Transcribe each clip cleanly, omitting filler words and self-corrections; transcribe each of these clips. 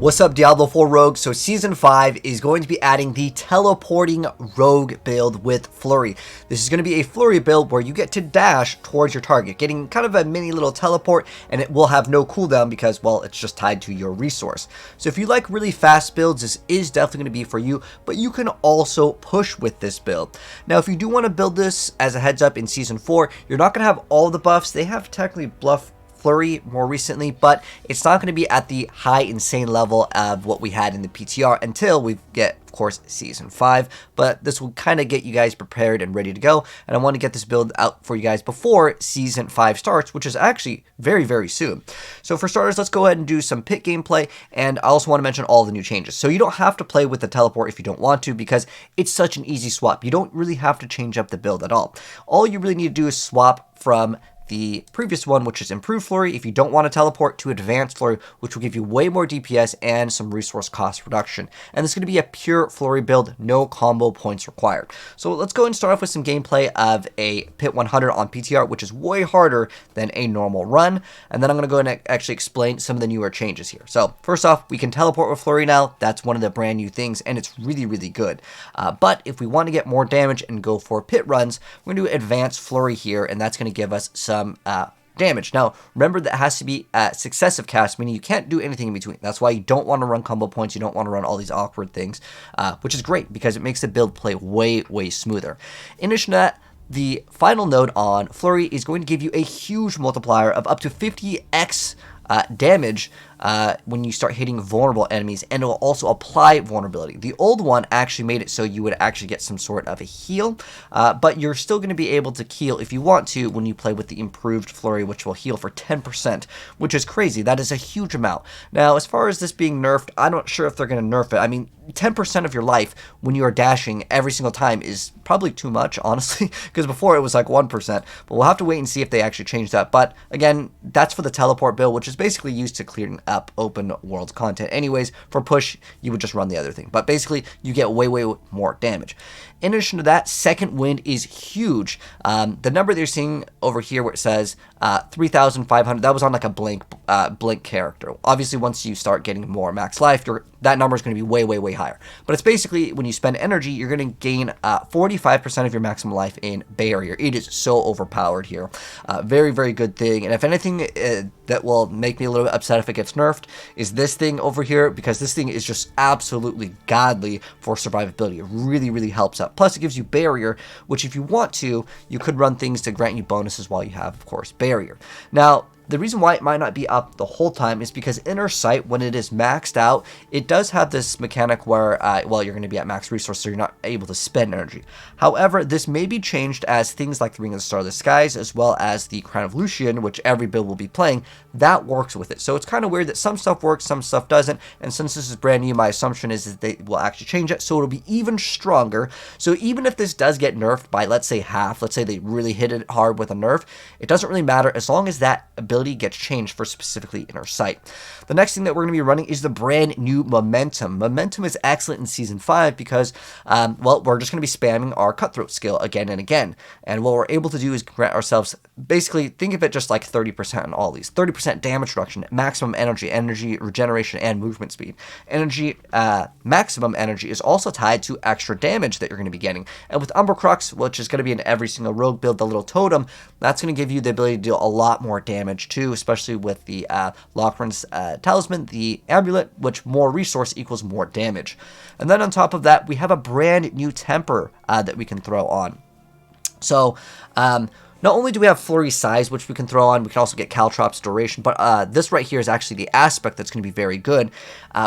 What's up, Diablo 4 Rogue? So Season 5 is going to be adding the teleporting rogue build with Flurry. This is going to be a Flurry build where you get to dash towards your target, getting kind of a mini little teleport, and it will have no cooldown because, well, it's just tied to your resource. So if you like really fast builds, this is definitely going to be for you, but you can also push with this build. Now, if you do want to build this as a heads up in Season 4, you're not going to have all the buffs. They have technically buffed Flurry more recently, but it's not going to be at the high insane level of what we had in the PTR until we get, of course, Season 5, but this will kind of get you guys prepared and ready to go, and I want to get this build out for you guys before Season 5 starts, which is actually very, very soon. So for starters, let's go ahead and do some pit gameplay, and I also want to mention all the new changes. So you don't have to play with the teleport if you don't want to, because it's such an easy swap. You don't really have to change up the build at all. All you really need to do is swap from the previous one, which is Improved Flurry, if you don't want to teleport, to Advanced Flurry, which will give you way more DPS and some resource cost reduction. And this is going to be a pure Flurry build, no combo points required. So let's go and start off with some gameplay of a Pit 100 on PTR, which is way harder than a normal run. And then I'm going to go and actually explain some of the newer changes here. So first off, we can teleport with Flurry now. That's one of the brand new things, and it's really, really good. But if we want to get more damage and go for pit runs, we're going to do Advanced Flurry here, and that's going to give us some damage. Now, remember that has to be successive cast, meaning you can't do anything in between. That's why you don't want to run combo points. You don't want to run all these awkward things, which is great because it makes the build play way, way smoother. In addition to that, the final node on Flurry is going to give you a huge multiplier of up to 50x damage when you start hitting vulnerable enemies, and it will also apply vulnerability. The old one actually made it so you would actually get some sort of a heal, but you're still going to be able to heal if you want to when you play with the improved Flurry, which will heal for 10%, which is crazy. That is a huge amount. Now, as far as this being nerfed, I'm not sure if they're going to nerf it. I mean, 10% of your life when you are dashing every single time is probably too much, honestly, because before it was like 1%, but we'll have to wait and see if they actually change that. But again, that's for the teleport build, which is basically used to clearing up open world content. Anyways, for push, you would just run the other thing, but basically you get way, way more damage. In addition to that, second wind is huge. The number that you're seeing over here where it says 3,500, that was on like a blink character. Obviously, once you start getting more max life, that number is going to be way, way, way higher. But it's basically, when you spend energy, you're going to gain 45% of your maximum life in barrier. It is so overpowered here. Very, very good thing. And if anything that will make me a little bit upset if it gets nerfed is this thing over here, because this thing is just absolutely godly for survivability. It really, really helps out. Plus, it gives you barrier, which if you want to, you could run things to grant you bonuses while you have, of course, barrier. Now, the reason why it might not be up the whole time is because Inner Sight, when it is maxed out, it does have this mechanic where, well, you're going to be at max resource, so you're not able to spend energy. However, this may be changed as things like the Ring of the Starless Skies, as well as the Crown of Lucian, which every build will be playing, that works with it. So it's kind of weird that some stuff works, some stuff doesn't, and since this is brand new, my assumption is that they will actually change it, so it'll be even stronger. So even if this does get nerfed by, let's say, half, let's say they really hit it hard with a nerf, it doesn't really matter as long as that ability gets changed for specifically Inner Sight. The next thing that we're going to be running is the brand new Momentum. Momentum is excellent in Season 5 because, well, we're just going to be spamming our Cutthroat skill again and again. And what we're able to do is grant ourselves, basically, think of it just like 30% on all these. 30% damage reduction, maximum energy regeneration, and movement speed. Maximum energy is also tied to extra damage that you're going to be getting. And with Umbra Crux, which is going to be in every single rogue build, the little totem, that's going to give you the ability to deal a lot more damage too, especially with the Lachran's Talisman, the Amulet, which more resource equals more damage. And then on top of that, we have a brand new temper that we can throw on. So, not only do we have Flurry size, which we can throw on, we can also get Caltrops duration, but this right here is actually the aspect that's going to be very good.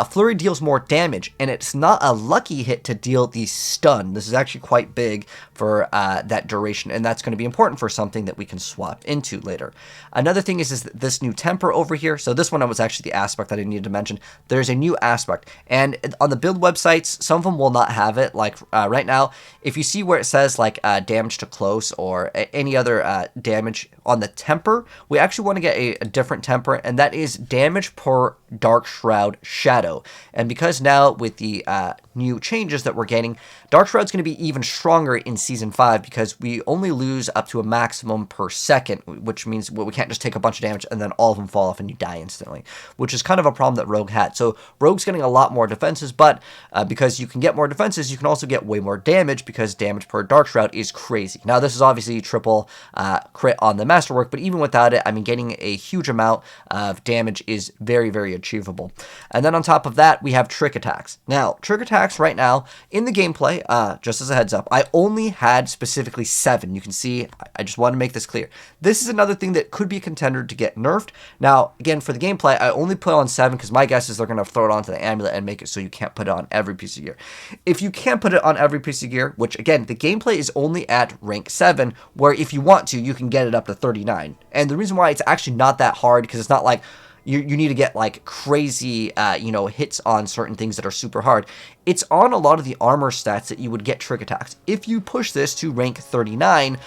Flurry deals more damage, and it's not a lucky hit to deal the stun. This is actually quite big for that duration, and that's going to be important for something that we can swap into later. Another thing is this new temper over here. So this one was actually the aspect that I needed to mention. There's a new aspect, and on the build websites, some of them will not have it. Like right now, if you see where it says like damage to close or any other damage on the temper, we actually want to get a different temper, and that is damage per Dark Shroud Shadow. And because now with the new changes that we're getting, Dark Shroud's going to be even stronger in Season 5 because we only lose up to a maximum per second, which means we can't just take a bunch of damage and then all of them fall off and you die instantly, which is kind of a problem that Rogue had. So Rogue's getting a lot more defenses, but because you can get more defenses, you can also get way more damage because damage per Dark Shroud is crazy. Now, this is obviously triple crit on the Masterwork, but even without it, I mean, getting a huge amount of damage is very, very achievable. And then on top of that, we have Trick Attacks. Now, Trick Attacks right now, in the gameplay, just as a heads up, I only had specifically 7. You can see, I just want to make this clear. This is another thing that could be a contender to get nerfed. Now, again, for the gameplay, I only put on 7 because my guess is they're going to throw it onto the amulet and make it so you can't put it on every piece of gear. If you can't put it on every piece of gear, which again, the gameplay is only at rank 7, where if you want to, you can get it up to 39. And the reason why it's actually not that hard, because it's not like you need to get like crazy, hits on certain things that are super hard. It's on a lot of the armor stats that you would get Trick Attacks. If you push this to rank 39,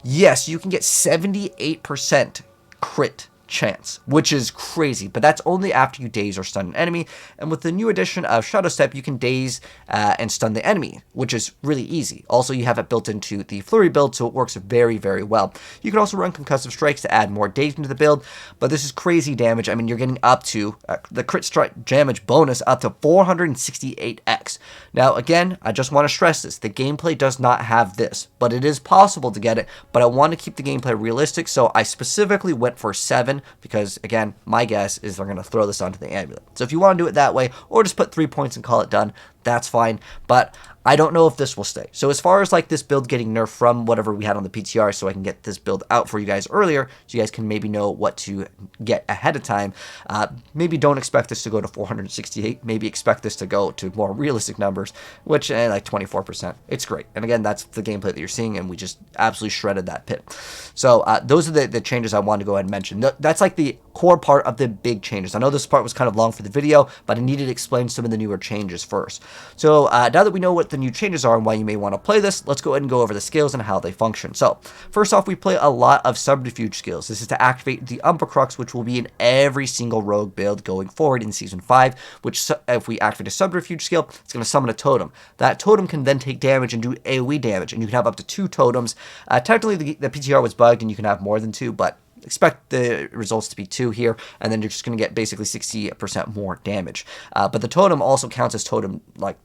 yes, you can get 78% crit chance, which is crazy, but that's only after you daze or stun an enemy. And with the new addition of Shadow Step, you can daze and stun the enemy, which is really easy. Also, you have it built into the Flurry build, so it works very, very well. You can also run Concussive Strikes to add more daze into the build, but this is crazy damage. I mean, you're getting up to the crit strike damage bonus up to 468x. Now, again, I just want to stress this. The gameplay does not have this, but it is possible to get it, but I want to keep the gameplay realistic, so I specifically went for 7, because again, my guess is they're going to throw this onto the amulet. So if you want to do it that way, or just put 3 points and call it done, that's fine, but I don't know if this will stay. So as far as like this build getting nerfed from whatever we had on the PTR, so I can get this build out for you guys earlier, so you guys can maybe know what to get ahead of time. Maybe don't expect this to go to 468. Maybe expect this to go to more realistic numbers, which like 24%. It's great. And again, that's the gameplay that you're seeing, and we just absolutely shredded that pit. So those are the changes I wanted to go ahead and mention. That's like the core part of the big changes. I know this part was kind of long for the video, but I needed to explain some of the newer changes first. So now that we know what the new changes are and why you may want to play this, let's go ahead and go over the skills and how they function. So first off, we play a lot of Subterfuge skills. This is to activate the Umbra Crux, which will be in every single rogue build going forward in Season 5, which if we activate a Subterfuge skill, it's going to summon a totem. That totem can then take damage and do AoE damage, and you can have up to 2 totems. Technically, the PTR was bugged and you can have more than 2, but expect the results to be 2 here, and then you're just going to get basically 60% more damage. But the totem also counts as totem, like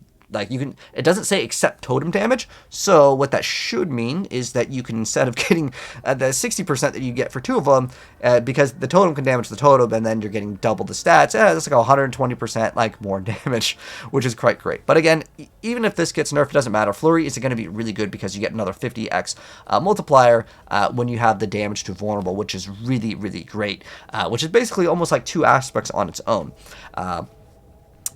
you can, it doesn't say except totem damage, so what that should mean is that you can, instead of getting the 60% that you get for 2 of them, because the totem can damage the totem, and then you're getting double the stats, that's like 120% like more damage, which is quite great. But again, even if this gets nerfed, it doesn't matter. Flurry is going to be really good because you get another 50x multiplier when you have the damage to vulnerable, which is really, really great, which is basically almost like 2 aspects on its own.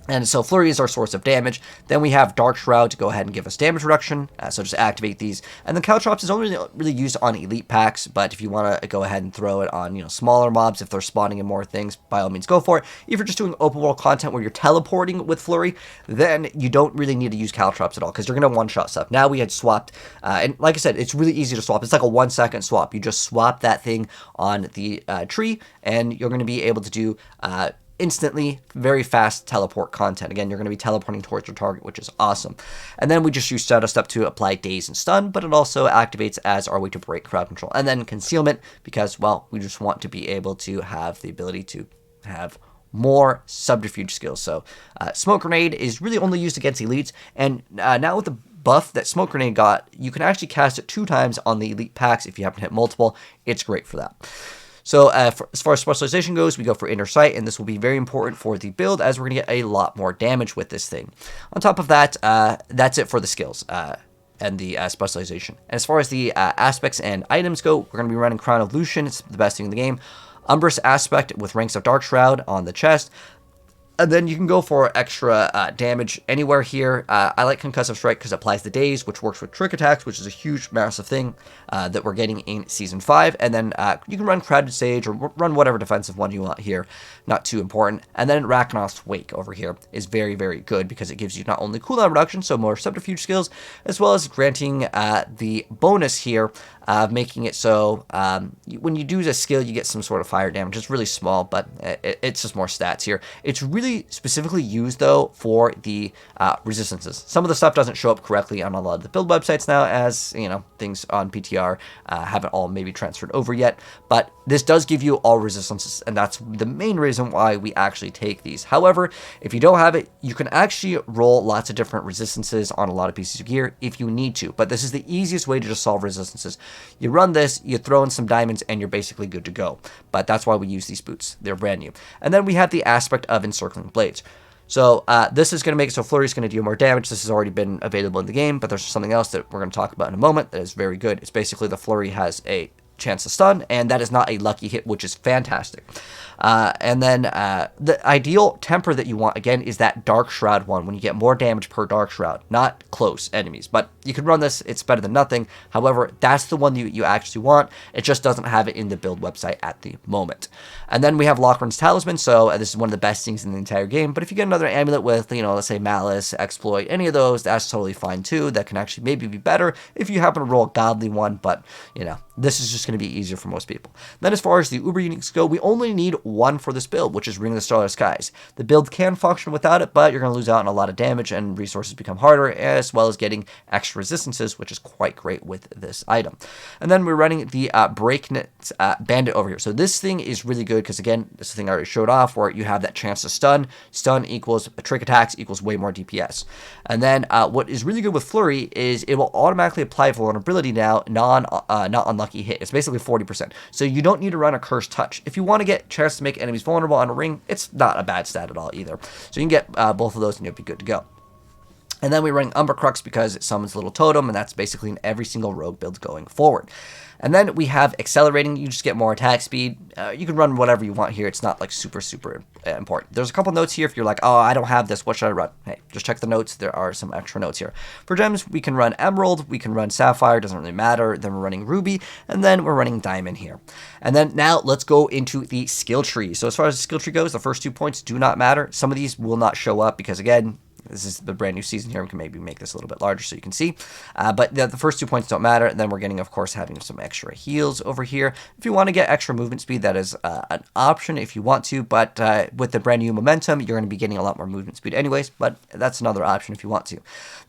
And so Flurry is our source of damage. Then we have Dark Shroud to go ahead and give us damage reduction. So just activate these. And then Caltrops is only really used on elite packs, but if you want to go ahead and throw it on, smaller mobs, if they're spawning in more things, by all means go for it. If you're just doing open world content where you're teleporting with Flurry, then you don't really need to use Caltrops at all, because you're going to one-shot stuff. Now we had swapped, and like I said, it's really easy to swap. It's like a 1-second swap. You just swap that thing on the tree, and you're going to be able to do instantly very fast teleport content. Again, you're going to be teleporting towards your target, which is awesome. And then we just use Shadow Step to apply daze and stun, but it also activates as our way to break crowd control. And then concealment, because, well, we just want to be able to have the ability to have more subterfuge skills. So Smoke Grenade is really only used against elites, and now with the buff that Smoke Grenade got, you can actually cast it 2 times on the elite packs if you happen to hit multiple. It's great for that. So as far as specialization goes, we go for Inner Sight, and this will be very important for the build, as we're going to get a lot more damage with this thing. On top of that, that's it for the skills and the specialization. And as far as the aspects and items go, we're going to be running Crown of Lucian. It's the best thing in the game. Umbrous Aspect with ranks of Dark Shroud on the chest. And then you can go for extra damage anywhere here. I like Concussive Strike because it applies the daze, which works with trick attacks, which is a huge, massive thing that we're getting in Season 5. And then you can run Crowded Sage or run whatever defensive one you want here. Not too important. And then Rachnoth's Wake over here is very, very good because it gives you not only cooldown reduction, so more subterfuge skills, as well as granting the bonus here of making it so when you do a skill, you get some sort of fire damage. It's really small, but it's just more stats here. It's really specifically used, though, for the resistances. Some of the stuff doesn't show up correctly on a lot of the build websites now, as, you know, things on PTR haven't all maybe transferred over yet, but this does give you all resistances, and that's the main reason why we actually take these. However, if you don't have it, you can actually roll lots of different resistances on a lot of pieces of gear if you need to, but this is the easiest way to just solve resistances. You run this, you throw in some diamonds, and you're basically good to go. But that's why we use these boots. They're brand new. And then we have the aspect of Encircling Blades. So this is going to make it so Flurry's going to deal more damage. This has already been available in the game, but there's something else that we're going to talk about in a moment that is very good. It's basically the Flurry has a chance to stun, and that is not a lucky hit, which is fantastic. And then the ideal temper that you want, again, is that Dark Shroud one, when you get more damage per Dark Shroud, not close enemies. But you can run this, it's better than nothing. However, that's the one you actually want. It just doesn't have it in the build website at the moment. And then we have Lockhorn's Talisman, so this is one of the best things in the entire game. But if you get another amulet with, you know, let's say Malice, Exploit, any of those, that's totally fine too. That can actually maybe be better if you happen to roll a godly one, but, you know, this is just going to be easier for most people. Then as far as the Uber Uniques go, we only need one for this build, which is Ring of the Starless Skies. The build can function without it, but you're going to lose out on a lot of damage and resources become harder, as well as getting extra resistances, which is quite great with this item. And then we're running the Breaknet Bandit over here. So this thing is really good because, again, this is the thing I already showed off where you have that chance to stun. Stun equals trick attacks equals way more DPS. And then what is really good with Flurry is it will automatically apply vulnerability now, not unlucky hit. It's basically 40%. So you don't need to run a Cursed Touch. If you want to get chance to make enemies vulnerable on a ring, it's not a bad stat at all either. So you can get both of those and you'll be good to go. And then we run Umbra Crux because it summons Little Totem, and that's basically in every single rogue build going forward. And then we have Accelerating. You just get more attack speed. You can run whatever you want here. It's not like super important. There's a couple notes here if you're like, oh, I don't have this. What should I run? Hey, just check the notes. There are some extra notes here. For gems, we can run Emerald. We can run Sapphire. Doesn't really matter. Then we're running Ruby. And then we're running Diamond here. And then now let's go into the skill tree. So as far as the skill tree goes, the first 2 points do not matter. Some of these will not show up because, again, this is the brand new season here. We can maybe make this a little bit larger so you can see. But the first 2 points don't matter. And then we're getting, of course, having some extra heals over here. If you want to get extra movement speed, that is an option if you want to. But with the brand new momentum, you're going to be getting a lot more movement speed anyways. But that's another option if you want to.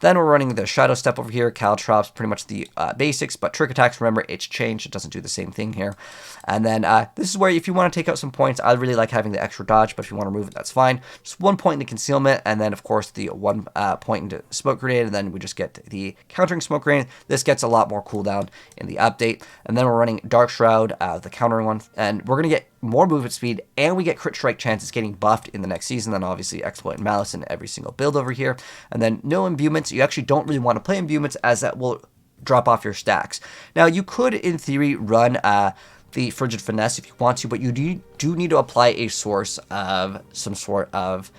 Then we're running the Shadow Step over here. Caltrops, pretty much the basics. But Trick Attacks, remember, it's changed. It doesn't do the same thing here. And then this is where if you want to take out some points, I really like having the extra dodge. But if you want to remove it, that's fine. Just 1 point into concealment. And then, of course, the 1 point into smoke grenade, and then we just get the countering smoke grenade. This gets a lot more cooldown in the update. And then we're running Dark Shroud, the countering one, and we're going to get more movement speed, and we get crit strike chances getting buffed in the next season. Then obviously Exploit and Malice in every single build over here. And then no imbuements. You actually don't really want to play imbuements as that will drop off your stacks. Now you could in theory run the Frigid Finesse if you want to, but you do need to apply a source of some sort of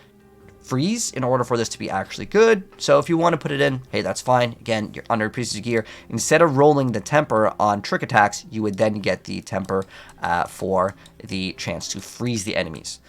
freeze in order for this to be actually good. So if you want to put it in, hey, that's fine. Again, you're under pieces of gear. Instead of rolling the temper on trick attacks, you would then get the temper for the chance to freeze the enemies.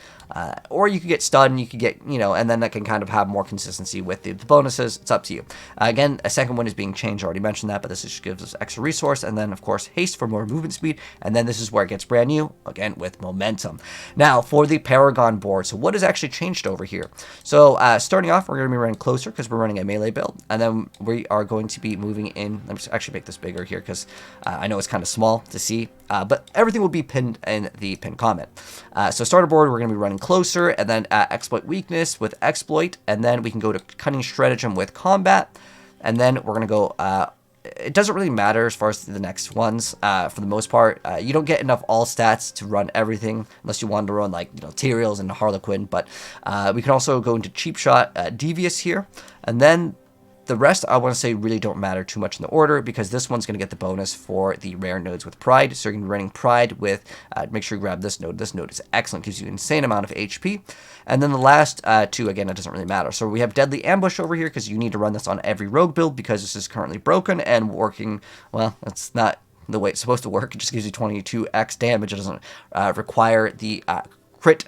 Or you could get stunned, you could get, you know, and then that can kind of have more consistency with the bonuses. It's up to you. Again, a second one is being changed. I already mentioned that, but this just gives us extra resource. And then, of course, haste for more movement speed. And then this is where it gets brand new, again, with momentum. Now, for the Paragon board. So what has actually changed over here? So starting off, we're going to be running closer because we're running a melee build. And then we are going to be moving in. Let me just actually make this bigger here because I know it's kind of small to see. But everything will be pinned in the pinned comment. So starter board, we're going to be running closer, and then exploit weakness with exploit, and then we can go to cunning stratagem with combat, and then we're going to go, it doesn't really matter as far as the next ones, for the most part. You don't get enough all stats to run everything, unless you want to run, like, you know, Tyraels and Harlequin, but we can also go into cheap shot, devious here, and then The rest, I want to say, really don't matter too much in the order, because this one's going to get the bonus for the rare nodes with Pride. So you're going to be running Pride with, make sure you grab this node. This node is excellent, gives you an insane amount of HP. And then the last two, again, it doesn't really matter. So we have Deadly Ambush over here, because you need to run this on every rogue build, because this is currently broken and working, well, that's not the way it's supposed to work. It just gives you 22x damage. It doesn't require the crit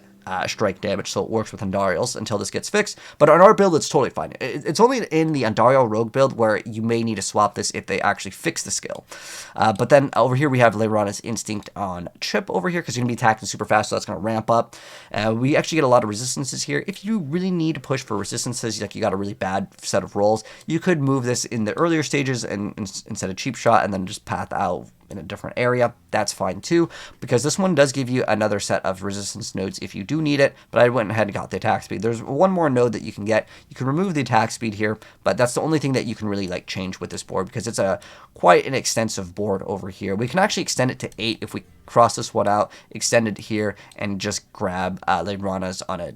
strike damage, so it works with Andariel's until this gets fixed. But on our build, it's totally fine. It's only in the Andariel rogue build where you may need to swap this if they actually fix the skill. But then over here, we have Leyrana's Instinct on Chip over here, because you're going to be attacking super fast, so that's going to ramp up. We actually get a lot of resistances here. If you really need to push for resistances, like you got a really bad set of rolls, you could move this in the earlier stages and instead of Cheap Shot, and then just path out in a different area. That's fine too, because this one does give you another set of resistance nodes if you do need it, but I went ahead and got the attack speed. There's one more node that you can get. You can remove the attack speed here, but that's the only thing that you can really like change with this board, because it's a quite an extensive board over here. We can actually extend it to 8 if we cross this one out, extend it here, and just grab Leyrana's on a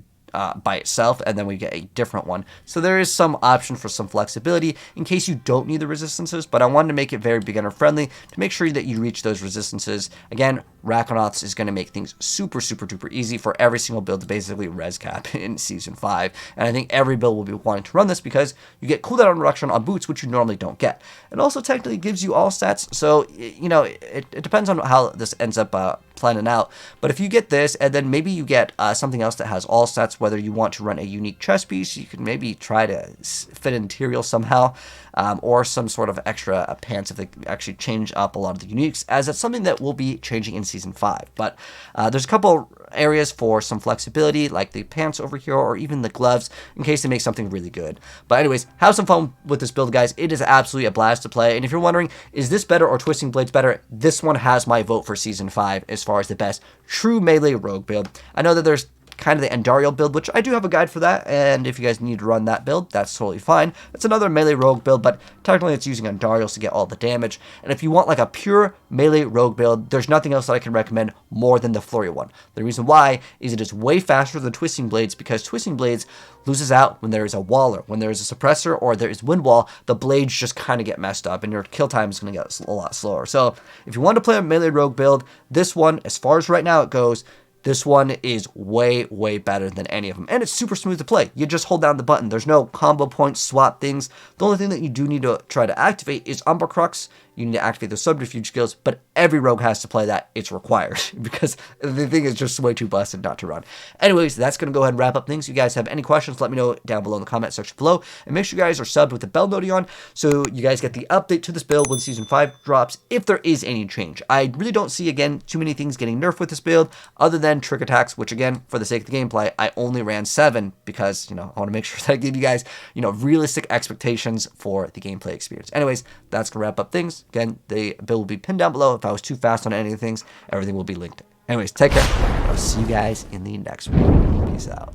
by itself, and then we get a different one. So there is some option for some flexibility in case you don't need the resistances, but I wanted to make it very beginner friendly to make sure that you reach those resistances. Again, Rakonauts is going to make things super duper easy for every single build to basically res cap in Season 5, and I think every build will be wanting to run this because you get cooldown reduction on boots, which you normally don't get. It also technically gives you all stats, so you know, it depends on how this ends up planning out. But if you get this, and then maybe you get something else that has all stats, whether you want to run a unique chest piece, you can maybe try to fit in Tyrael somehow, or some sort of extra pants if they actually change up a lot of the uniques, as it's something that will be changing in Season 5. But there's a couple areas for some flexibility, like the pants over here, or even the gloves, in case they make something really good. But anyways, have some fun with this build, guys. It is absolutely a blast to play, and if you're wondering, is this better or Twisting Blades better, this one has my vote for Season 5 as far as the best true melee rogue build. I know that there's kind of the Andariel build, which I do have a guide for that, and if you guys need to run that build, that's totally fine. It's another melee rogue build, but technically it's using Andariels to get all the damage. And if you want like a pure melee rogue build, there's nothing else that I can recommend more than the Flurry one. The reason why is it is way faster than Twisting Blades, because Twisting Blades loses out when there is a waller. When there is a suppressor or there is wind wall, the blades just kind of get messed up, and your kill time is going to get a lot slower. So if you want to play a melee rogue build, this one, as far as right now it goes, this one is way better than any of them. And it's super smooth to play. You just hold down the button. There's no combo points, swap things. The only thing that you do need to try to activate is Umbra Crux. You need to activate those subterfuge skills, but every rogue has to play that. It's required, because the thing is just way too busted not to run. Anyways, that's going to go ahead and wrap up things. If you guys have any questions, let me know down below in the comment section below. And make sure you guys are subbed with the bell notification on, so you guys get the update to this build when Season 5 drops, if there is any change. I really don't see, again, too many things getting nerfed with this build, other than trick attacks, which, again, for the sake of the gameplay, I only ran 7, because, you know, I want to make sure that I give you guys, you know, realistic expectations for the gameplay experience. Anyways, that's going to wrap up things. Again, the build will be pinned down below. If I was too fast on any of the things, everything will be linked. Anyways, take care. I'll see you guys in the next one. Peace out.